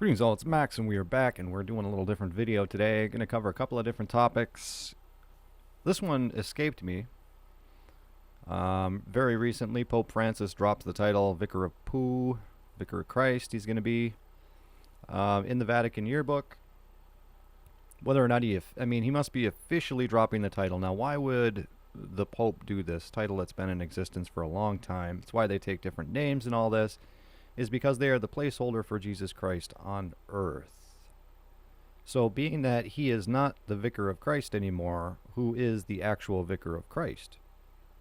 Greetings all, it's Max and we are back and we're doing a little different video today. Going to cover a couple of different topics. This one escaped me. Very recently, Pope Francis dropped the title Vicar of Pooh, Vicar of Christ. He's going to be in the Vatican yearbook. Whether or not he must be officially dropping the title. Now, why would the Pope do this? Title that's been in existence for a long time. It's why they take different names and all this. Is because they are the placeholder for Jesus Christ on earth. So being that he is not the Vicar of Christ anymore, who is the actual Vicar of Christ?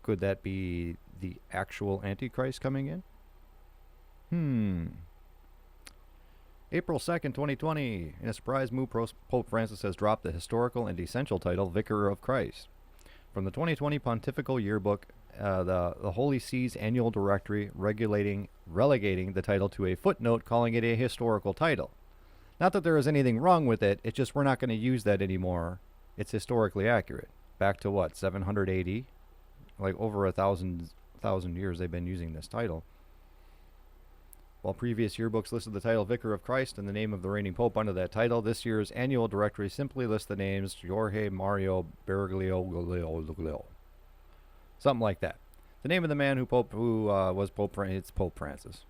Could that be the actual Antichrist coming in? April 2nd, 2020, in a surprise move, Pope Francis has dropped the historical and essential title Vicar of Christ from the 2020 Pontifical Yearbook, the Holy See's annual directory, relegating the title to a footnote, calling it a historical title. Not that there is anything wrong with it, it's just we're not going to use that anymore. It's historically accurate. Back to what, 780? Like over a thousand years they've been using this title. While previous yearbooks listed the title Vicar of Christ and the name of the reigning pope under that title, this year's annual directory simply lists the names Jorge Mario Bergoglio. Something like that. The name of the man who was Pope, it's Pope Francis.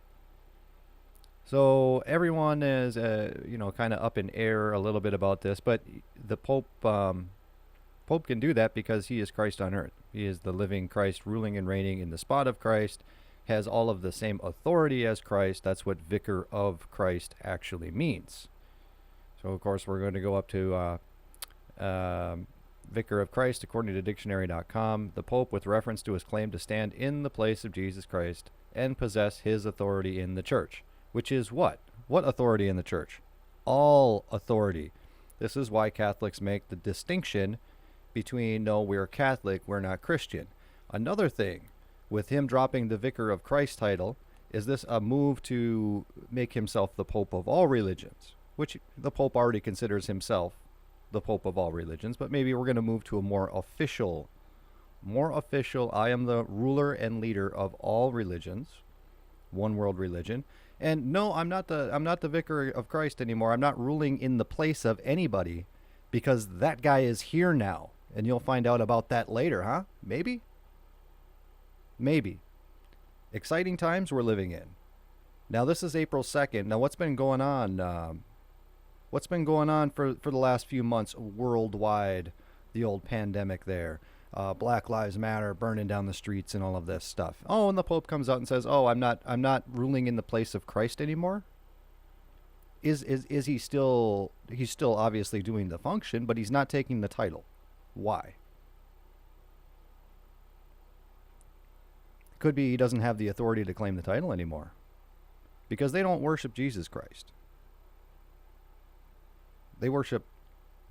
So everyone is, kind of up in air a little bit about this, but the Pope can do that because he is Christ on earth. He is the living Christ, ruling and reigning in the spot of Christ, has all of the same authority as Christ. That's what Vicar of Christ actually means. So, of course, we're going to go up to Vicar of Christ, according to dictionary.com, the Pope with reference to his claim to stand in the place of Jesus Christ and possess his authority in the church. Which is what? What authority in the church? All authority. This is why Catholics make the distinction between, no, we're Catholic, we're not Christian. Another thing, with him dropping the Vicar of Christ title, is this a move to make himself the Pope of all religions? Which the Pope already considers himself the Pope of all religions, but maybe we're going to move to a more official, I am the ruler and leader of all religions, one world religion. And no, I'm not the Vicar of Christ anymore. I'm not ruling in the place of anybody because that guy is here now. And you'll find out about that later, huh? Maybe? Maybe. Exciting times we're living in. Now, this is April 2nd. Now, what's been going on? What's been going on for the last few months worldwide? The old pandemic there. Black Lives Matter, burning down the streets and all of this stuff. Oh, and the Pope comes out and says, "Oh, I'm not ruling in the place of Christ anymore." Is he still? He's still obviously doing the function, but he's not taking the title. Why? Could be he doesn't have the authority to claim the title anymore, because they don't worship Jesus Christ. They worship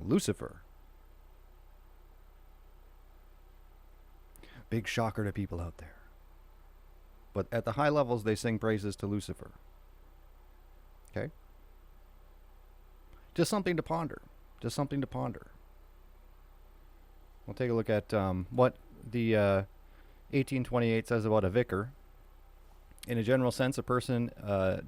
Lucifer. Big shocker to people out there. But at the high levels, they sing praises to Lucifer. Okay? Just something to ponder. Just something to ponder. We'll take a look at what the 1828 says about a vicar. In a general sense, a person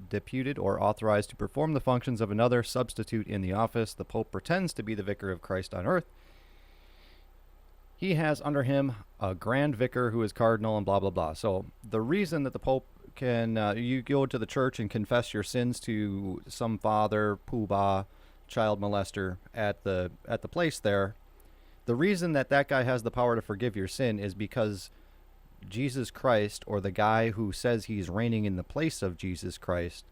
deputed or authorized to perform the functions of another substitute in the office. The Pope pretends to be the Vicar of Christ on earth. He has under him a grand vicar who is cardinal and blah, blah, blah. So the reason that the Pope can, you go to the church and confess your sins to some father, poobah, child molester at the place there, the reason that guy has the power to forgive your sin is because Jesus Christ, or the guy who says he's reigning in the place of Jesus Christ,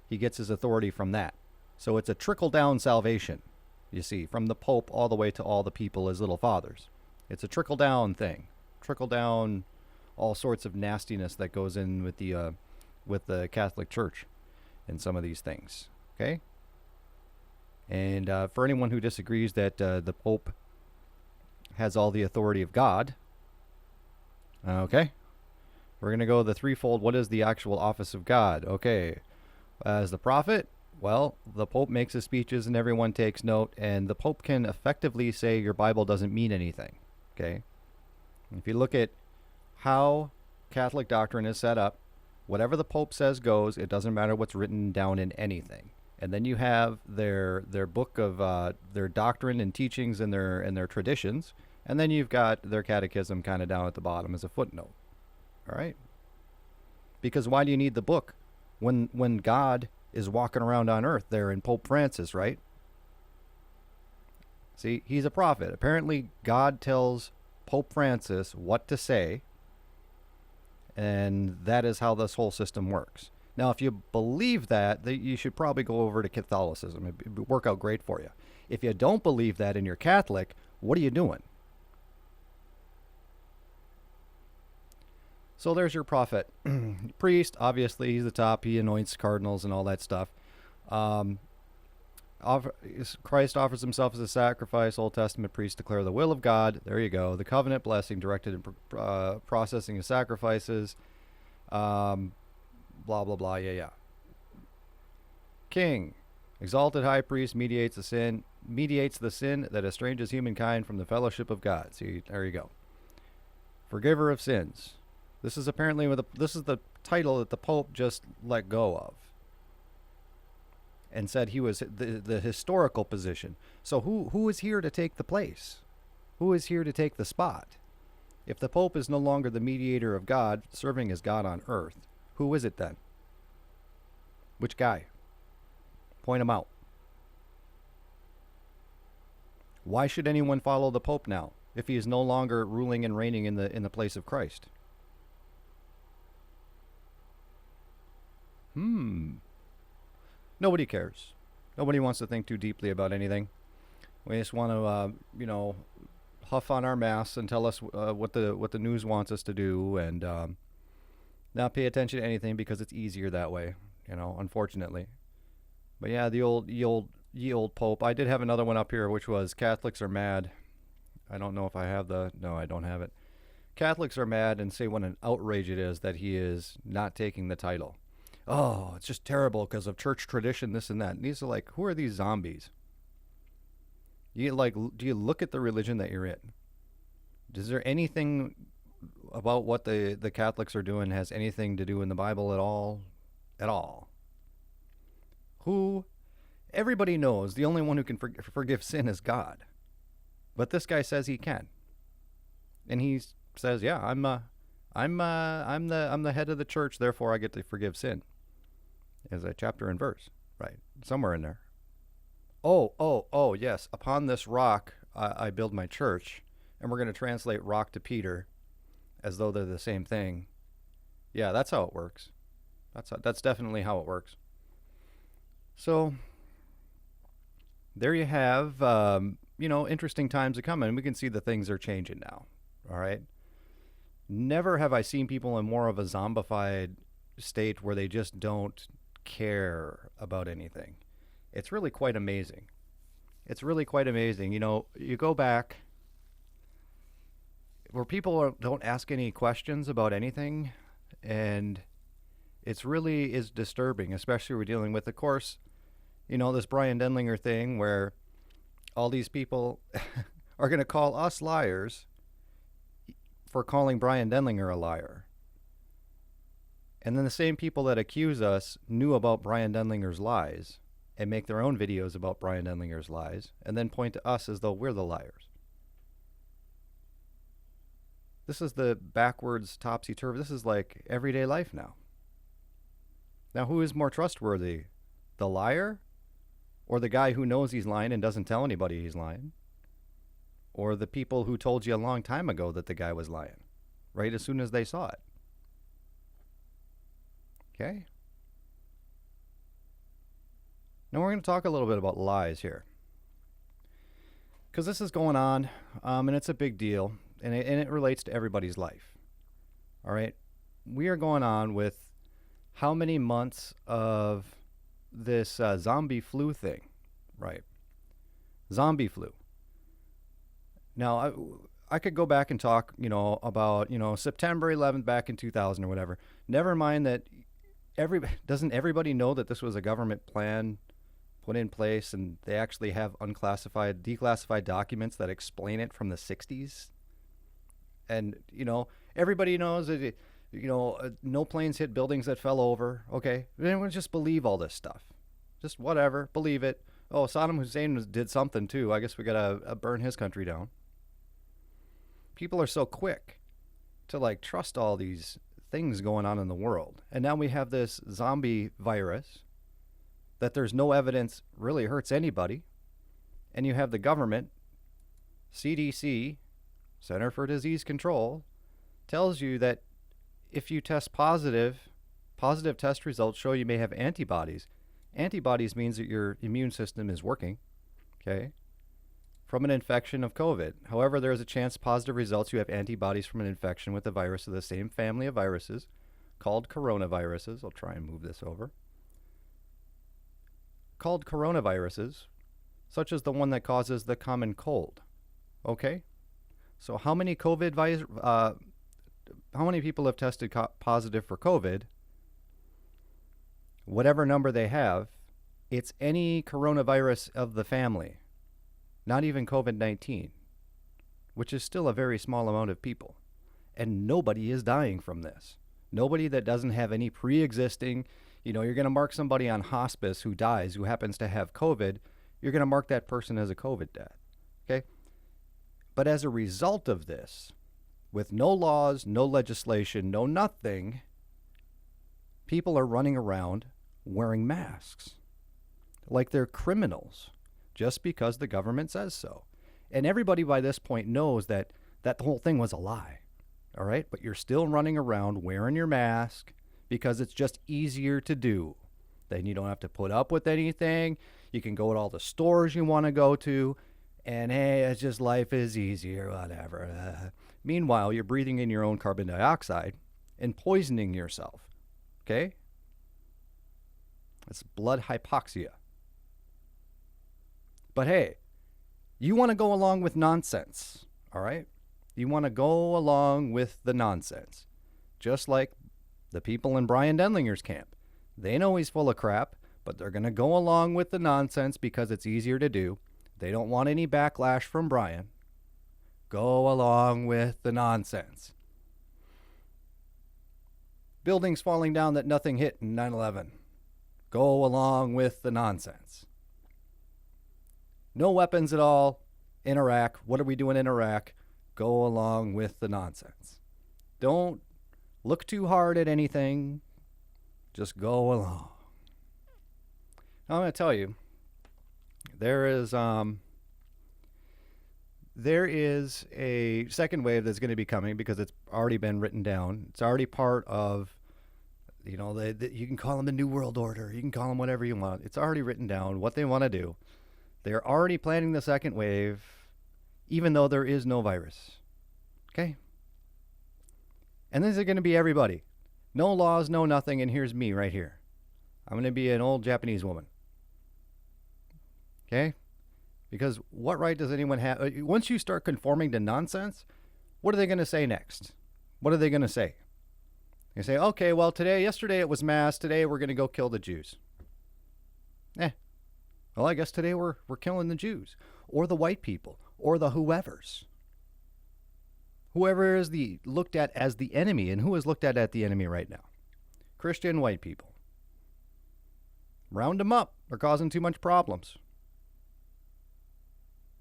he gets his authority from that. So it's a trickle-down salvation, you see, from the Pope all the way to all the people as little fathers. It's a trickle-down thing. Trickle-down, all sorts of nastiness that goes in with the Catholic Church and some of these things. Okay? And for anyone who disagrees that the Pope has all the authority of God, okay, we're going to go the threefold. What is the actual office of God? Okay, as the prophet, well, the Pope makes his speeches and everyone takes note, and the Pope can effectively say your Bible doesn't mean anything. Okay, if you look at how Catholic doctrine is set up, whatever the Pope says goes. It doesn't matter what's written down in anything. And then you have their book of their doctrine and teachings and their traditions, and then you've got their catechism kind of down at the bottom as a footnote. All right, because why do you need the book when God is walking around on earth there in Pope Francis, right? See, he's a prophet. Apparently, God tells Pope Francis what to say, and that is how this whole system works. Now, if you believe that, you should probably go over to Catholicism. It would work out great for you. If you don't believe that and you're Catholic, what are you doing? So there's your prophet. Priest, obviously, he's the top. He anoints cardinals and all that stuff. Um, Christ offers himself as a sacrifice. Old Testament priests declare the will of God. There you go. The covenant blessing directed in processing of sacrifices. Blah, blah, blah. Yeah. King, exalted high priest, mediates the sin that estranges humankind from the fellowship of God. See, there you go. Forgiver of sins. This is apparently this is the title that the Pope just let go of, and said he was the historical position. So who is here to take the place? Who is here to take the spot? If the Pope is no longer the mediator of God, serving as God on earth, who is it then? Which guy? Point him out. Why should anyone follow the Pope now if he is no longer ruling and reigning in the place of Christ? Nobody cares. Nobody wants to think too deeply about anything. We just want to, huff on our mass and tell us what the news wants us to do, and not pay attention to anything because it's easier that way. Unfortunately. But yeah, the old Pope. I did have another one up here, which was Catholics are mad. I don't know if I have no, I don't have it. Catholics are mad and say what an outrage it is that he is not taking the title. Oh, it's just terrible because of church tradition, this and that. And these are like, who are these zombies? Do you look at the religion that you're in? Is there anything about what the Catholics are doing has anything to do in the Bible at all? At all? Everybody knows the only one who can forgive sin is God. But this guy says he can. And he says, yeah, I'm the head of the church, therefore I get to forgive sin. As a chapter and verse, right? Somewhere in there. Oh, yes. Upon this rock, I build my church. And we're going to translate rock to Peter as though they're the same thing. Yeah, that's how it works. That's definitely how it works. So, there you have, interesting times are coming. We can see the things are changing now. All right? Never have I seen people in more of a zombified state where they just don't care about anything. It's really quite amazing. You go back where people don't ask any questions about anything, and it's really is disturbing, especially we're dealing with, of course, this Brian Denlinger thing where all these people are going to call us liars for calling Brian Denlinger a liar. And then the same people that accuse us knew about Brian Denlinger's lies and make their own videos about Brian Denlinger's lies and then point to us as though we're the liars. This is the backwards topsy-turvy. This is like everyday life now. Now, who is more trustworthy? The liar? Or the guy who knows he's lying and doesn't tell anybody he's lying? Or the people who told you a long time ago that the guy was lying, right as soon as they saw it? Okay? Now we're going to talk a little bit about lies here. Because this is going on, and it's a big deal, and it relates to everybody's life. All right? We are going on with how many months of this zombie flu thing, right? Zombie flu. Now, I could go back and talk, about, September 11th back in 2000 or whatever. Never mind that doesn't everybody know that this was a government plan put in place, and they actually have declassified documents that explain it from the 60s? And, everybody knows that, no planes hit buildings that fell over. Okay, everyone just believe all this stuff. Just whatever. Believe it. Oh, Saddam Hussein did something too. I guess we gotta burn his country down. People are so quick to like trust all these things going on in the world. And now we have this zombie virus that there's no evidence really hurts anybody. And you have the government, CDC, Center for Disease Control, tells you that if you test positive, positive test results show you may have antibodies. Antibodies means that your immune system is working, okay, from an infection of COVID. However, there is a chance positive results you have antibodies from an infection with a virus of the same family of viruses called coronaviruses. I'll try and move this over. Called coronaviruses, such as the one that causes the common cold. Okay? So how many how many people have tested positive for COVID? Whatever number they have, it's any coronavirus of the family, not even COVID-19, which is still a very small amount of people. And nobody is dying from this. Nobody that doesn't have any pre-existing, you're going to mark somebody on hospice who dies, who happens to have COVID, you're going to mark that person as a COVID death. Okay? But as a result of this, with no laws, no legislation, no nothing, people are running around wearing masks like they're criminals just because the government says so. And everybody by this point knows that the whole thing was a lie. All right? But you're still running around wearing your mask because it's just easier to do. Then you don't have to put up with anything. You can go to all the stores you want to go to. And hey, it's just life is easier, whatever. Meanwhile, you're breathing in your own carbon dioxide and poisoning yourself. Okay? It's blood hypoxia. But hey, you want to go along with nonsense, all right? You want to go along with the nonsense. Just like the people in Brian Denlinger's camp. They know he's full of crap, but they're going to go along with the nonsense because it's easier to do. They don't want any backlash from Brian. Go along with the nonsense. Buildings falling down that nothing hit in 9/11. Go along with the nonsense. No weapons at all in Iraq. What are we doing in Iraq? Go along with the nonsense. Don't look too hard at anything. Just go along. Now, I'm going to tell you, there is a second wave that's going to be coming because it's already been written down. It's already part of, you can call them the New World Order. You can call them whatever you want. It's already written down what they want to do. They're already planning the second wave, even though there is no virus. Okay? And this is going to be everybody. No laws, no nothing, and here's me right here. I'm going to be an old Japanese woman. Okay? Because what right does anyone have? Once you start conforming to nonsense, what are they going to say next? What are they going to say? They say, okay, well, yesterday it was mass. Today we're going to go kill the Jews. Well, I guess today we're killing the Jews or the white people or the whoever's. Whoever is looked at as the enemy, and who is looked at the enemy right now? Christian white people. Round them up. They're causing too much problems.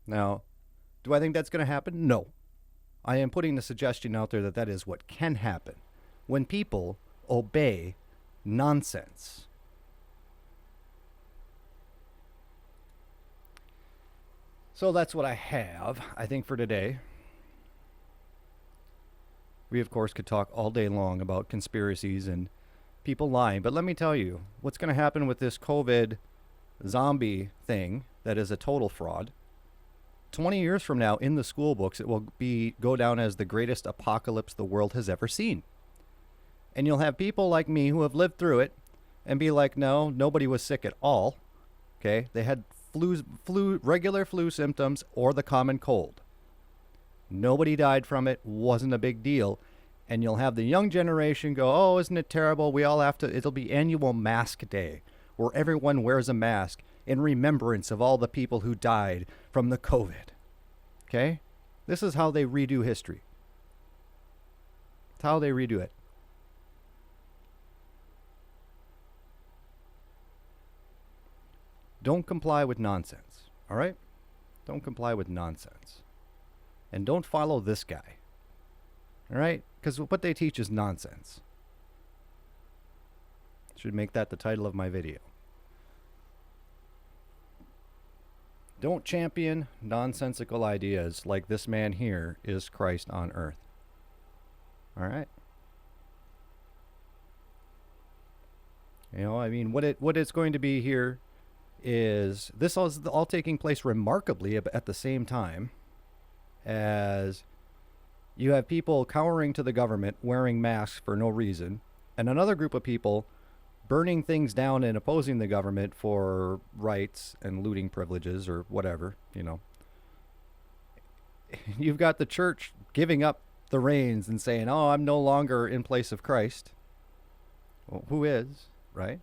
Now, do I think that's going to happen? No. I am putting the suggestion out there that is what can happen when people obey nonsense. So that's what I have, I think, for today. We, of course, could talk all day long about conspiracies and people lying. But let me tell you, what's going to happen with this COVID zombie thing that is a total fraud. 20 years from now, in the school books, it will go down as the greatest apocalypse the world has ever seen. And you'll have people like me who have lived through it and be like, no, nobody was sick at all. Okay? They had regular flu symptoms or the common cold. Nobody died from it. Wasn't a big deal. And you'll have the young generation go, oh, isn't it terrible? It'll be annual mask day where everyone wears a mask in remembrance of all the people who died from the COVID. Okay? This is how they redo history. It's how they redo it. Don't comply with nonsense. All right? Don't comply with nonsense. And don't follow this guy. All right? Because what they teach is nonsense. Should make that the title of my video. Don't champion nonsensical ideas like this man here is Christ on earth. All right? You know, I mean, what it's going to be here is this is all taking place remarkably at the same time as you have people cowering to the government, wearing masks for no reason, and another group of people burning things down and opposing the government for rights and looting privileges or whatever, you know. You've got the church giving up the reins and saying, oh, I'm no longer in place of Christ. Well, who is, right?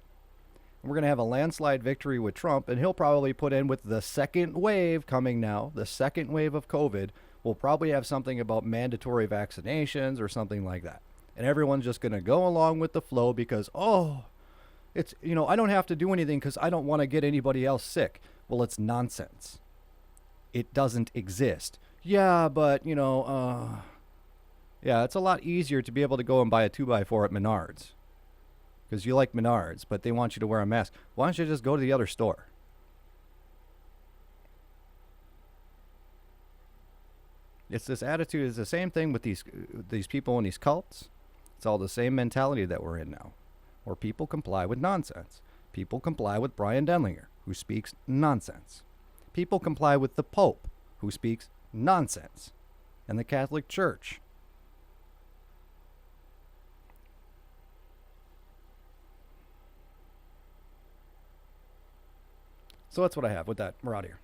And we're going to have a landslide victory with Trump, and he'll probably put in with the second wave coming now, the second wave of COVID. We'll probably have something about mandatory vaccinations or something like that. And everyone's just going to go along with the flow because, oh, it's, you know, I don't have to do anything because I don't want to get anybody else sick. Well, it's nonsense. It doesn't exist. Yeah, but, you know, yeah, it's a lot easier to be able to go and buy a 2x4 at Menards because you like Menards, but they want you to wear a mask. Why don't you just go to the other store? It's this attitude. It's the same thing with these people in these cults. It's all the same mentality that we're in now. Or people comply with nonsense. People comply with Brian Denlinger, who speaks nonsense. People comply with the Pope, who speaks nonsense. And the Catholic Church. So that's what I have with that. We're out of here.